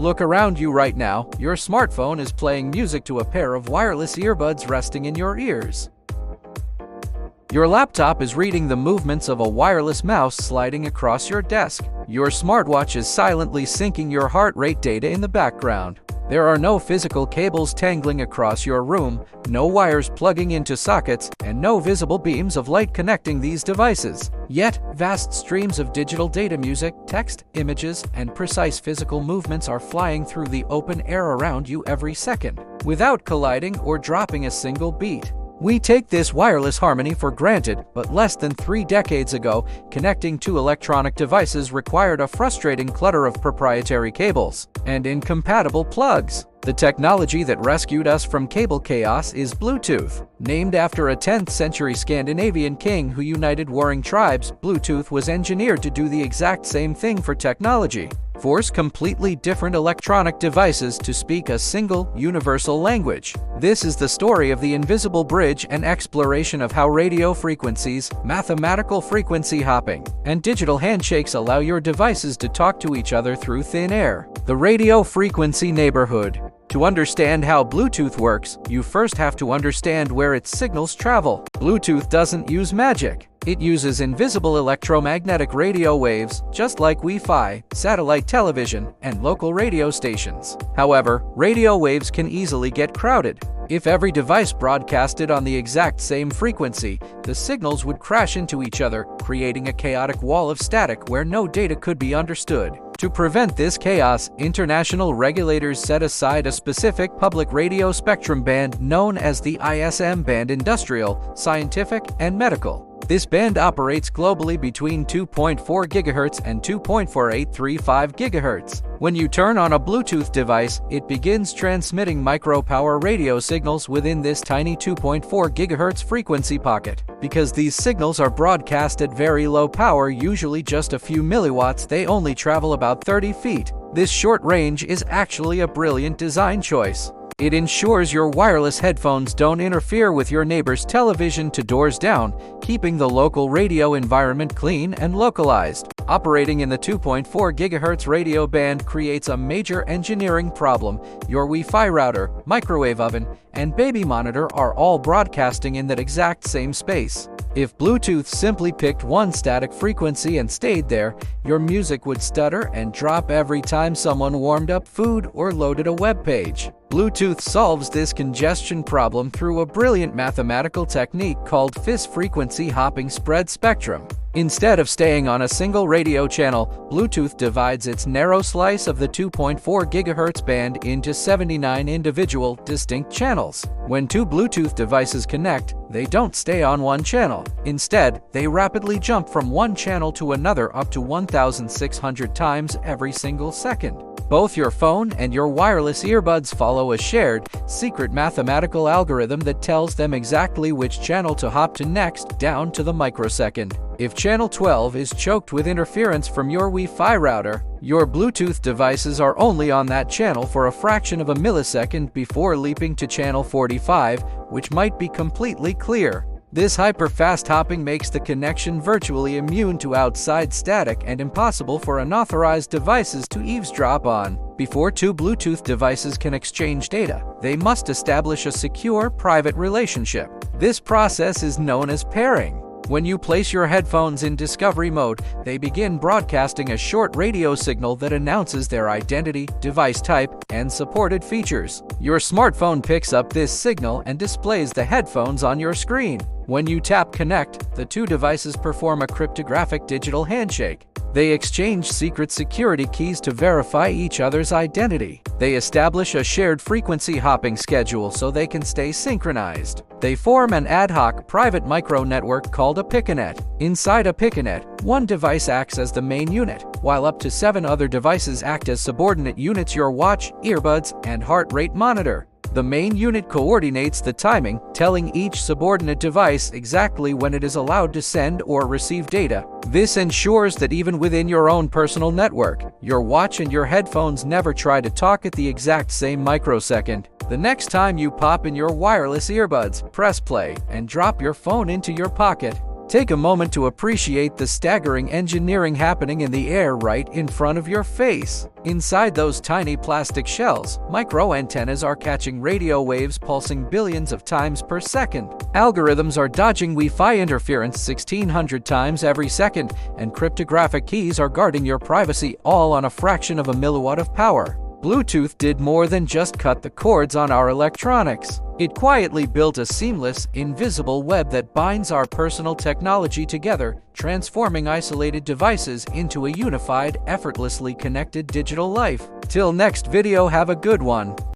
Look around you right now. Your smartphone is playing music to a pair of wireless earbuds resting in your ears. Your laptop is reading the movements of a wireless mouse sliding across your desk. Your smartwatch is silently syncing your heart rate data in the background. There are no physical cables tangling across your room, no wires plugging into sockets, and no visible beams of light connecting these devices. Yet, vast streams of digital data, music, text, images, and precise physical movements are flying through the open air around you every second, without colliding or dropping a single beat. We take this wireless harmony for granted, but less than 3 decades ago, connecting two electronic devices required a frustrating clutter of proprietary cables and incompatible plugs. The technology that rescued us from cable chaos is Bluetooth. Named after a 10th century Scandinavian king who united warring tribes, Bluetooth was engineered to do the exact same thing for technology. Force completely different electronic devices to speak a single, universal language. This is the story of the invisible bridge and exploration of how radio frequencies, mathematical frequency hopping, and digital handshakes allow your devices to talk to each other through thin air. The radio frequency neighborhood. To understand how Bluetooth works, you first have to understand where its signals travel. Bluetooth doesn't use magic. It uses invisible electromagnetic radio waves, just like Wi-Fi, satellite television, and local radio stations. However, radio waves can easily get crowded. If every device broadcasted on the exact same frequency, the signals would crash into each other, creating a chaotic wall of static where no data could be understood. To prevent this chaos, international regulators set aside a specific public radio spectrum band known as the ISM band: industrial, scientific, and medical. This band operates globally between 2.4 GHz and 2.4835 GHz. When you turn on a Bluetooth device, it begins transmitting micro-power radio signals within this tiny 2.4 GHz frequency pocket. Because these signals are broadcast at very low power, usually just a few milliwatts, they only travel about 30 feet. This short range is actually a brilliant design choice. It ensures your wireless headphones don't interfere with your neighbor's television to doors down, keeping the local radio environment clean and localized. Operating in the 2.4 GHz radio band creates a major engineering problem. Your Wi-Fi router, microwave oven, and baby monitor are all broadcasting in that exact same space. If Bluetooth simply picked one static frequency and stayed there, your music would stutter and drop every time someone warmed up food or loaded a web page. Bluetooth solves this congestion problem through a brilliant mathematical technique called FIS, frequency hopping spread spectrum. Instead of staying on a single radio channel, Bluetooth divides its narrow slice of the 2.4 GHz band into 79 individual, distinct channels. When two Bluetooth devices connect, they don't stay on one channel. Instead, they rapidly jump from one channel to another up to 1,600 times every single second. Both your phone and your wireless earbuds follow a shared, secret mathematical algorithm that tells them exactly which channel to hop to next, down to the microsecond. If channel 12 is choked with interference from your Wi-Fi router, your Bluetooth devices are only on that channel for a fraction of a millisecond before leaping to channel 45, which might be completely clear. This hyper-fast hopping makes the connection virtually immune to outside static and impossible for unauthorized devices to eavesdrop on. Before two Bluetooth devices can exchange data, they must establish a secure, private relationship. This process is known as pairing. When you place your headphones in discovery mode, they begin broadcasting a short radio signal that announces their identity, device type, and supported features. Your smartphone picks up this signal and displays the headphones on your screen. When you tap connect, the two devices perform a cryptographic digital handshake. They exchange secret security keys to verify each other's identity. They establish a shared frequency hopping schedule so they can stay synchronized. They form an ad hoc private micro network called a piconet. Inside a piconet, one device acts as the main unit, while up to 7 other devices act as subordinate units: your watch, earbuds, and heart rate monitor. The main unit coordinates the timing, telling each subordinate device exactly when it is allowed to send or receive data. This ensures that even within your own personal network, your watch and your headphones never try to talk at the exact same microsecond. The next time you pop in your wireless earbuds, press play and drop your phone into your pocket. Take a moment to appreciate the staggering engineering happening in the air right in front of your face. Inside those tiny plastic shells, micro antennas are catching radio waves pulsing billions of times per second. Algorithms are dodging Wi-Fi interference 1600 times every second, and cryptographic keys are guarding your privacy, all on a fraction of a milliwatt of power. Bluetooth did more than just cut the cords on our electronics. It quietly built a seamless, invisible web that binds our personal technology together, transforming isolated devices into a unified, effortlessly connected digital life. Till next video, have a good one.